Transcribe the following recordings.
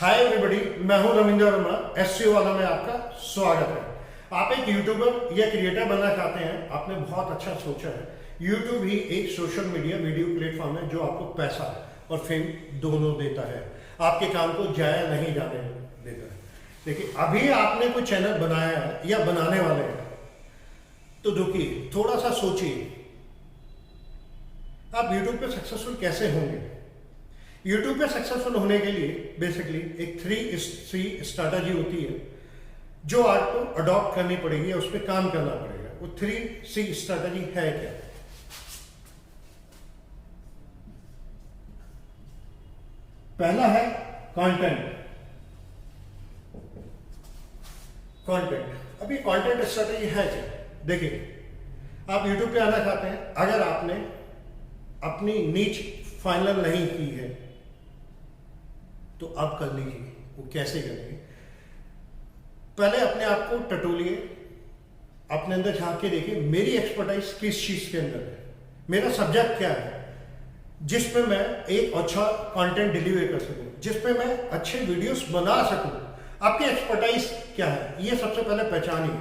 Hi everybody, मैं हूं Ravindra Verma. SCO वाला में आपका स्वागत है। आप एक यूट्यूबर या क्रिएटर बनना चाहते हैं, आपने बहुत अच्छा सोचा है। यूट्यूब ही एक सोशल मीडिया वीडियो प्लेटफॉर्म है जो आपको पैसा और फेम दोनों देता है, आपके काम को जाया नहीं जाने देता है। देखिए, अभी आपने कोई चैनल बनाया है या बनाने वाले हैं तो रुकिए, थोड़ा सा सोचिए, आप यूट्यूब पे सक्सेसफुल कैसे होंगे। यूट्यूब पे सक्सेसफुल होने के लिए बेसिकली एक 3C स्ट्रैटेजी होती है जो आपको अडॉप्ट करनी पड़ेगी, उस पर काम करना पड़ेगा। वो 3C स्ट्रैटेजी है क्या? पहला है कंटेंट। कंटेंट, अभी कंटेंट स्ट्रैटेजी है क्या? देखिए, आप यूट्यूब पे आना चाहते हैं, अगर आपने अपनी नीच फाइनल नहीं की है तो आप कर लीजिए। वो कैसे करेंगे? पहले अपने आप को टटोलिए, अपने अंदर झांक के देखिए, मेरी एक्सपर्टाइज किस चीज के अंदर है, मेरा सब्जेक्ट क्या है जिसपे मैं एक अच्छा कंटेंट डिलीवर कर सकूं, जिसपे मैं अच्छे वीडियोस बना सकूं। आपकी एक्सपर्टाइज क्या है, ये सबसे पहले पहचानिए।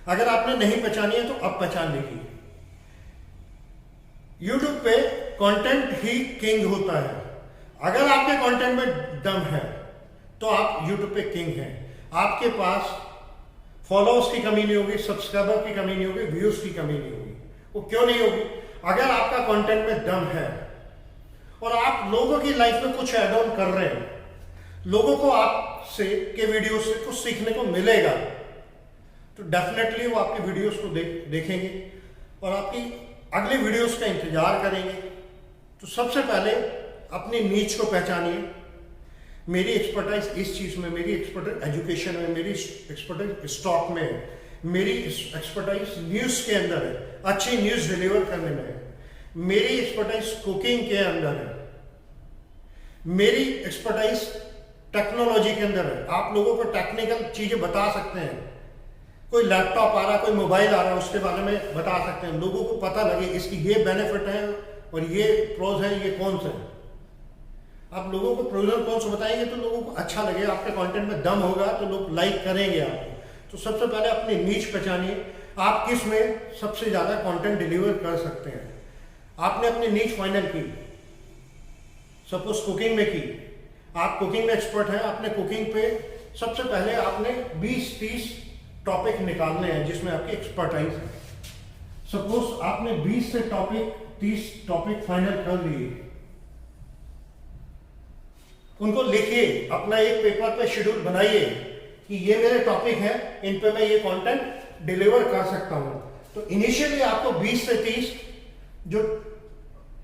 अगर आपने नहीं पहचानी है तो अब पहचान लीजिए। यूट्यूब पे कंटेंट ही किंग होता है। अगर आपके कंटेंट में दम है तो आप यूट्यूब पे किंग हैं। आपके पास फॉलोअर्स की कमी नहीं होगी, सब्सक्राइबर की कमी नहीं होगी, व्यूज की कमी नहीं होगी। वो क्यों नहीं होगी? अगर आपका कंटेंट में दम है और आप लोगों की लाइफ में कुछ ऐड ऑन कर रहे हैं, लोगों को आपसे के वीडियो से कुछ सीखने को मिलेगा, तो डेफिनेटली वो आपकी वीडियोस को देखेंगे और आपकी अगली वीडियोस का इंतजार करेंगे। तो सबसे पहले अपनी नीच को पहचानिए। मेरी एक्सपर्टाइज इस चीज में, मेरी एक्सपर्टाइज एजुकेशन में, मेरी एक्सपर्टाइज स्टॉक में है, मेरी एक्सपर्टाइज न्यूज के अंदर है, अच्छी न्यूज डिलीवर करने में है, मेरी एक्सपर्टाइज कुकिंग के अंदर है, मेरी एक्सपर्टाइज टेक्नोलॉजी के अंदर है। आप लोगों को टेक्निकल चीजें बता सकते हैं। कोई लैपटॉप आ रहा, कोई मोबाइल आ रहा है, उसके बारे में बता सकते हैं, लोगों को पता लगे इसकी ये बेनिफिट है और ये प्रोज है, ये कौन से हैं। आप लोगों को प्रोज कौन से बताएंगे तो लोगों को अच्छा लगे, आपके कंटेंट में दम होगा तो लोग लाइक करेंगे आपको। तो सबसे पहले अपनी नीच पहचानिए, आप किस में सबसे ज्यादा कंटेंट डिलीवर कर सकते हैं। आपने अपनी नीच फाइनल की, सपोज कुकिंग में की, आप कुकिंग में एक्सपर्ट हैं, आपने कुकिंग पे सबसे पहले आपने 20-30 टॉपिक निकालने हैं जिसमें आपकी एक्सपर्टाइज है। सपोज आपने 20 से 30 टॉपिक फाइनल कर लिए, उनको लिखिए, अपना एक पेपर पे शेड्यूल बनाइए कि ये मेरे टॉपिक है, इन पे मैं ये कंटेंट डिलीवर कर सकता हूं। तो इनिशियली आपको 20 से 30 जो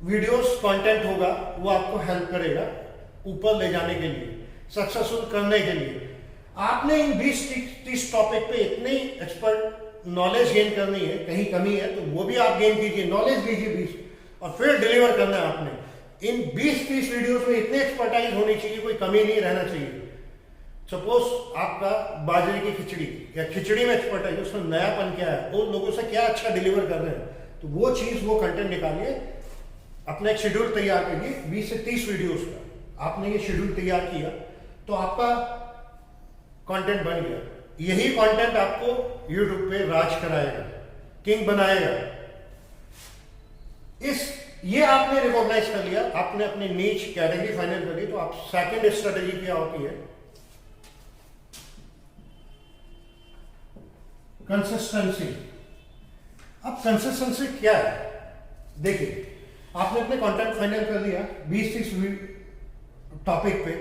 वीडियोस कंटेंट होगा वो आपको हेल्प करेगा ऊपर ले जाने के लिए, सक्सेसफुल करने के लिए। आपने इन 20-30 टॉपिक पे इतनी एक्सपर्ट नॉलेज गेन करनी है, कहीं कमी है तो वो भी आप गेन कीजिए, नॉलेज लीजिए 20, और फिर डिलीवर करना है आपने। इन 20-30 वीडियोस में इतनी एक्सपर्टाइज होनी चाहिए, कोई कमी नहीं रहना चाहिए। सपोज आपका बाजरे की खिचड़ी या खिचड़ी में एक्सपर्टाइज, उसमें नयापन क्या है, वो लोगों से क्या अच्छा डिलीवर कर रहे हैं, तो वो चीज, वो कंटेंट निकालिए, अपना एक शेड्यूल तैयार करिए 20 से 30 वीडियोस का। आपने ये शेड्यूल तैयार किया तो आपका कंटेंट बन गया। यही कंटेंट आपको यूट्यूब पे राज कराएगा, किंग बनाएगा। ये आपने रिकॉग्नाइज कर लिया, आपने अपनी नीच कैटेगरी फाइनल कर ली, तो आप सेकंड स्ट्रेटेजी क्या होती है? कंसिस्टेंसी। अब कंसिस्टेंसी क्या है? देखिए, आपने अपने कंटेंट फाइनल कर लिया 20-30 टॉपिक पे,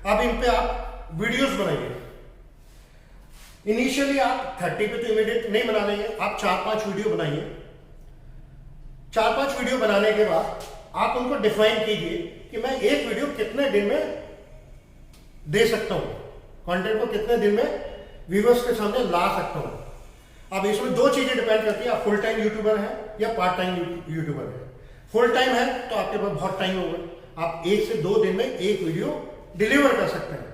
अब इन पे आप वीडियोस बनाइए। इनिशियली आप 30 पे तो इमीडिएट नहीं बना लेंगे, आप 4-5 वीडियो बनाइए। 4-5 वीडियो बनाने के बाद आप उनको डिफाइन कीजिए कि मैं एक वीडियो कितने दिन में दे सकता हूं, कंटेंट को कितने दिन में व्यूअर्स के सामने ला सकता हूं। अब इसमें 2 चीजें डिपेंड करती है, आप फुल टाइम यूट्यूबर हैं या पार्ट टाइम यूट्यूबर हैं। फुल टाइम है तो आपके पास बहुत टाइम होगा, आप 1 से 2 दिन में एक वीडियो डिलीवर कर सकते हैं।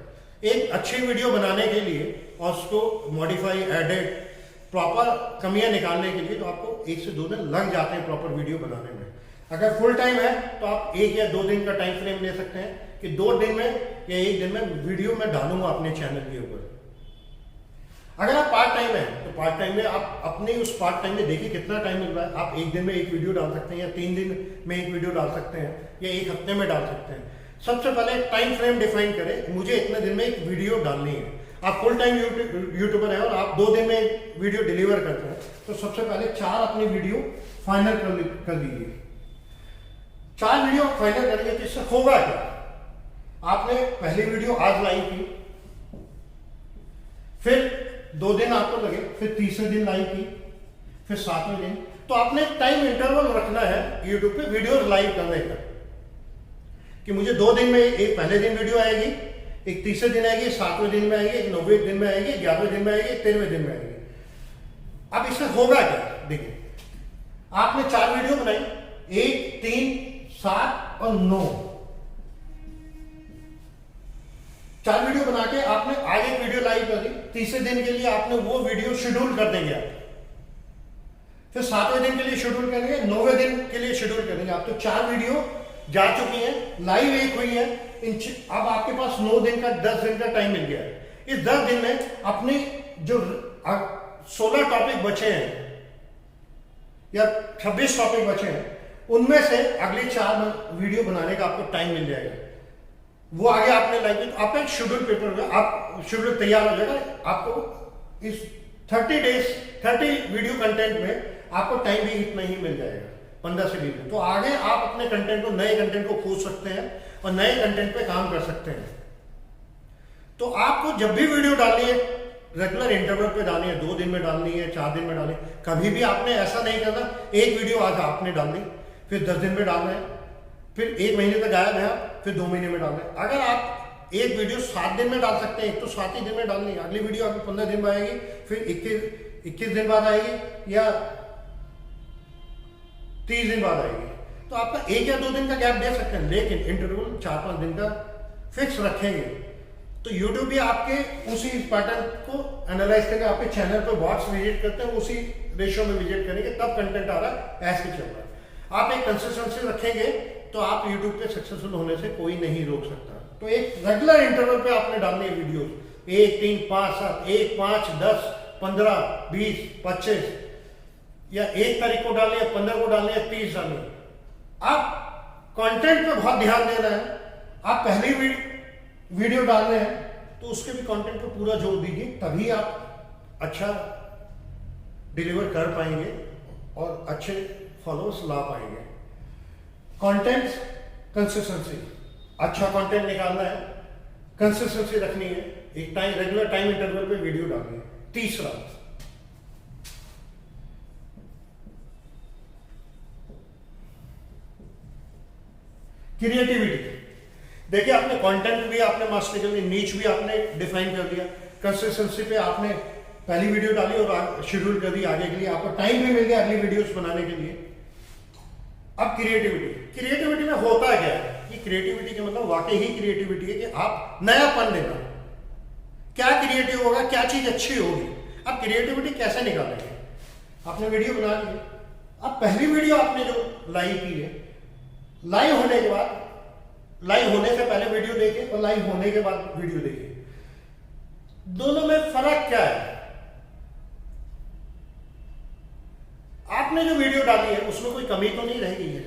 एक अच्छी वीडियो बनाने के लिए और उसको मॉडिफाई, एडिट, प्रॉपर कमियां निकालने के लिए तो आपको 1 से 2 दिन लग जाते हैं प्रॉपर वीडियो बनाने में। अगर फुल टाइम है तो आप 1 या 2 दिन का टाइम फ्रेम ले सकते हैं कि 2 दिन में या 1 दिन में वीडियो मैं डालूंगा अपने चैनल के ऊपर। अगर आप पार्ट टाइम है तो पार्ट टाइम में आप अपने उस पार्ट टाइम में देखिए कितना टाइम मिल रहा है। आप 1 दिन में 1 वीडियो डाल सकते हैं, या 3 दिन में 1 वीडियो डाल सकते हैं, या 1 हफ्ते में डाल सकते हैं। सबसे पहले टाइम फ्रेम डिफाइन करें, मुझे इतने दिन में 1 वीडियो डालनी है। आप फुल टाइम यूट्यूबर है और आप 2 दिन में 1 वीडियो डिलीवर करते हैं, तो सबसे पहले 4 अपनी वीडियो फाइनल कर लीजिए। 4 वीडियो फाइनल करेंगे तो इससे होगा क्या? आपने पहली वीडियो आज लाइव की, फिर 2 दिन आपको लगे, फिर तीसरे दिन लाइव की, फिर 7वें दिन। तो आपने टाइम इंटरवल रखना है यूट्यूब पे वीडियो लाइव करने का, कि मुझे 2 दिन में एक पहले दिन वीडियो आएगी, एक तीसरे दिन आएगी, 7वें दिन में आएगी, एक 9वें दिन में आएगी, 11वें दिन में आएगी, 13वें दिन में आएगी। अब इससे होगा क्या? देखिए, आपने 4 वीडियो बनाई, 1, 3, 7 और 9, 4 वीडियो बना के आपने आज एक वीडियो लाइव कर दी। तीसरे दिन के लिए आपने वो वीडियो शेड्यूल कर देंगे आप, फिर 7वें दिन के लिए शेड्यूल करेंगे, 9वें दिन के लिए शेड्यूल करेंगे आप। तो 4 वीडियो जा चुकी है, लाइव 1 हुई है। अब आपके पास 9 दिन का 10 दिन का टाइम मिल गया है। इस 10 दिन में अपनी जो 16 टॉपिक बचे हैं या 26 टॉपिक बचे हैं, उनमें से अगले 4 वीडियो बनाने का आपको टाइम मिल जाएगा। वो आगे आपने लाइक तो आपका एक शेड्यूल पेपर होगा, आप शेड्यूल तैयार हो जाएगा। आपको इस 30 डेज 30 वीडियो कंटेंट में आपको टाइम भी इतना ही मिल जाएगा, 15 से 20 दिन। तो आगे आप अपने कंटेंट को, नए कंटेंट को खोज सकते हैं और नए कंटेंट पे काम कर सकते हैं। तो आपको जब भी वीडियो डालनी है, रेगुलर इंटरवल पे डालनी है, 2 दिन में डालनी है, 4 दिन में डालनी है। कभी भी आपने ऐसा नहीं करना, एक वीडियो आज आपने डाल दी, फिर 10 दिन में डालना है, फिर 1 महीने तक गायब है, फिर 2 महीने में डालना है। अगर आप एक वीडियो 7 दिन में डाल सकते हैं, एक तो 7 ही दिन में डालनी है, अगली वीडियो आपको 15 दिन में आएगी, फिर 21 दिन बाद आएगी, या 30 दिन बाद आएगी। तो आपका 1 या 2 दिन का गैप दे सकते हैं, लेकिन इंटरवल 4-5 दिन का फिक्स रखेंगे। तो यूट्यूब भी आपके उसी पैटर्न को एनालाइज करके आपके चैनल पर बॉट्स विजिट करते हैं, उसी रेशियो में विजिट करेंगे, तब कंटेंट आ रहा है, ऐसे चल रहा है। आप एक कंसिस्टेंसी रखेंगे तो आप यूट्यूब पे सक्सेसफुल होने से कोई नहीं रोक सकता। तो एक रेगुलर इंटरवल पे आपने डालनी है वीडियोस, 1, 3, 5, 7, 1, 5, 10, 15, 20, 25, या 1 तारीख को डालनी है, 15 को डालनी है, 30 डालनी है। आप कंटेंट पे बहुत ध्यान देना है। आप पहली वीडियो डाल रहे हैं तो उसके भी कंटेंट पे पूरा जोर दीजिए, तभी आप अच्छा डिलीवर कर पाएंगे और अच्छे फॉलोअर्स ला पाएंगे। कंटेंट कंसिस्टेंसी, अच्छा कंटेंट निकालना है, कंसिस्टेंसी रखनी है, एक टाइम रेगुलर टाइम इंटरवल पे वीडियो डालनी है। तीसरा, क्रिएटिविटी। देखिए, आपने कंटेंट भी आपने मास्टर कर लिया, नीच भी आपने डिफाइन कर दिया, कंसिस्टेंसी पे आपने पहली वीडियो डाली और शेड्यूल कर दी आगे के लिए, आपको टाइम भी मिल गया अगली वीडियोस बनाने के लिए। अब क्रिएटिविटी में होता क्या है? कि क्रिएटिविटी का मतलब वाकई ही क्रिएटिविटी है कि आप नयापन देना। क्या क्रिएटिव होगा, क्या चीज अच्छी होगी। अब क्रिएटिविटी कैसे निकालेंगे? आपने वीडियो बना ली, अब पहली वीडियो आपने जो लाइव की है, लाइव होने के बाद, लाइव होने से पहले वीडियो देखे और लाइव होने के बाद वीडियो देखे, दोनों में फर्क क्या है? आपने जो वीडियो डाली है उसमें कोई कमी तो नहीं रह गई है।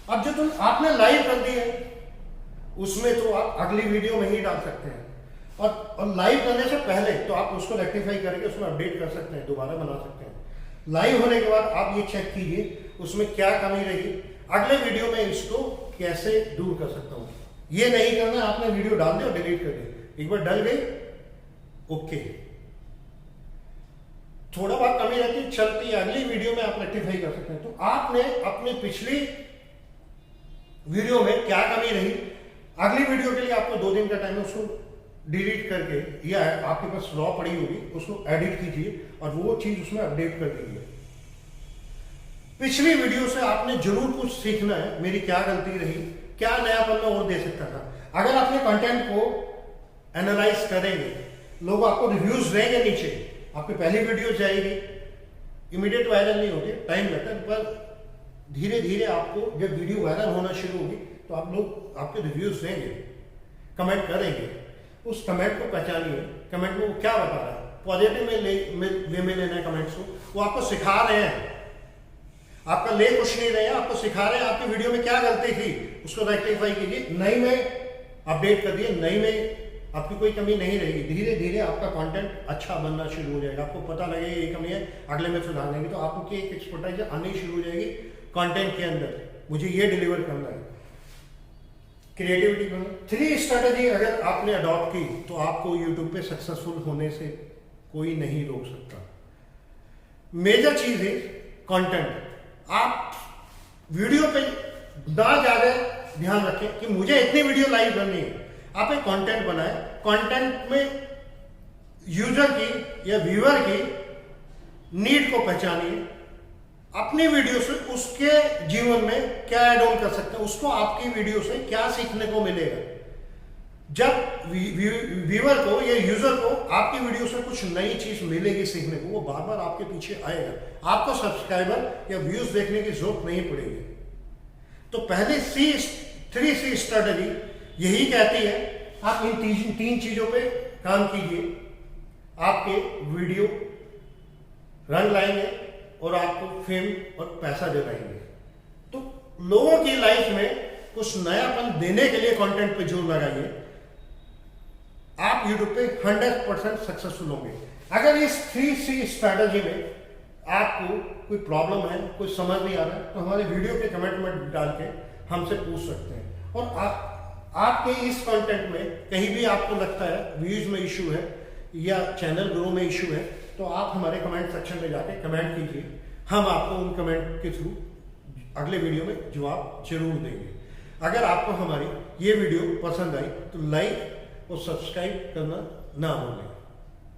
अब जो आपने लाइव कर दी है उसमें तो आप अगली वीडियो में ही डाल सकते हैं, और लाइव करने से पहले तो आप उसको रेक्टिफाई करके उसमें अपडेट कर सकते हैं, दोबारा बना सकते हैं। लाइव होने के बाद आप ये चेक कीजिए उसमें क्या कमी रही, अगले वीडियो में इसको कैसे दूर कर सकता हूं। ये नहीं करना आपने वीडियो डाल दी और डिलीट कर दी, एक बार डल गई ओके, थोड़ा बहुत कमी रहती चलती है, अगली वीडियो में आप रेक्टिफाई कर सकते हैं। तो आपने अपनी पिछली वीडियो में क्या कमी रही, अगली वीडियो के लिए आपको 2 दिन का टाइम है, उसको डिलीट करके, या आपके पास रॉ पड़ी होगी उसको एडिट कीजिए और वो चीज उसमें अपडेट कर दीजिए। पिछली वीडियो से आपने जरूर कुछ सीखना है, मेरी क्या गलती रही, क्या नयापन में और दे सकता था। अगर अपने कंटेंट को एनालाइज करेंगे, लोग आपको रिव्यूज देंगे नीचे, आपकी पहली वीडियो जाएगी, इमीडिएट वायरल नहीं होती, टाइम लगता है, पर धीरे धीरे आपको जब वीडियो वायरल होना शुरू होगी तो आप लोग आपके रिव्यूज देंगे, कमेंट करेंगे, उस कमेंट को पहचानिए, कमेंट में वो क्या बता रहा है, पॉजिटिव वे में लेना है कमेंट्स को, वो आपको सिखा रहे हैं, आपका ले कुछ नहीं रहे हैं, आपको सिखा रहे हैं आपकी वीडियो में क्या गलती थी उसको रेक्टिफाई कीजिए, नई में अपडेट कर दिए, नई में आपकी कोई कमी नहीं रहेगी। धीरे धीरे आपका कंटेंट अच्छा बनना शुरू हो जाएगा, आपको पता लगेगा ये कमी है, अगले में सुधार लेंगे, तो आपकी एक एक्सपर्टाइज आनी शुरू हो जाएगी कंटेंट के अंदर, मुझे ये डिलीवर करना है, क्रिएटिविटी करना। 3 स्ट्रैटेजी अगर आपने अडॉप्ट की तो आपको यूट्यूब पे सक्सेसफुल होने से कोई नहीं रोक सकता। मेजर चीज है कंटेंट। आप वीडियो पे ना ज्यादा ध्यान रखें कि मुझे इतनी वीडियो लाइव करनी है, आप एक कंटेंट बनाए, कंटेंट में यूजर की या व्यूअर की नीड को पहचानिए, अपनी वीडियो से उसके जीवन में क्या ऐड ऑन कर सकते हैं, उसको आपकी वीडियो से क्या सीखने को मिलेगा। जब व्यूअर को या यूजर को आपकी वीडियो से कुछ नई चीज मिलेगी सीखने को, वो बार बार आपके पीछे आएगा, आपको सब्सक्राइबर या व्यूज देखने की जरूरत नहीं पड़ेगी। तो पहले 3C स्ट्रेटजी यही कहती है, आप इन 3 चीजों पे काम कीजिए, आपके वीडियो रन लाएंगे और आपको फेम और पैसा दिलाएंगे। तो लोगों की लाइफ में कुछ नयापन देने के लिए कंटेंट पे जोर लगाइए, आप YouTube पे 100% सक्सेसफुल होंगे। अगर इस 3C स्ट्रैटेजी में आपको कोई प्रॉब्लम है, कोई समझ नहीं आ रहा है, तो हमारे वीडियो के कमेंट में डाल के हमसे पूछ सकते हैं। और आपके इस कंटेंट में कहीं भी आपको लगता है व्यूज में इशू है या चैनल ग्रो में इशू है, तो आप हमारे कमेंट सेक्शन में जाके कमेंट कीजिए, हम आपको उन कमेंट के थ्रू अगले वीडियो में जवाब जरूर देंगे। अगर आपको हमारी ये वीडियो पसंद आई तो लाइक और सब्सक्राइब करना ना भूलें।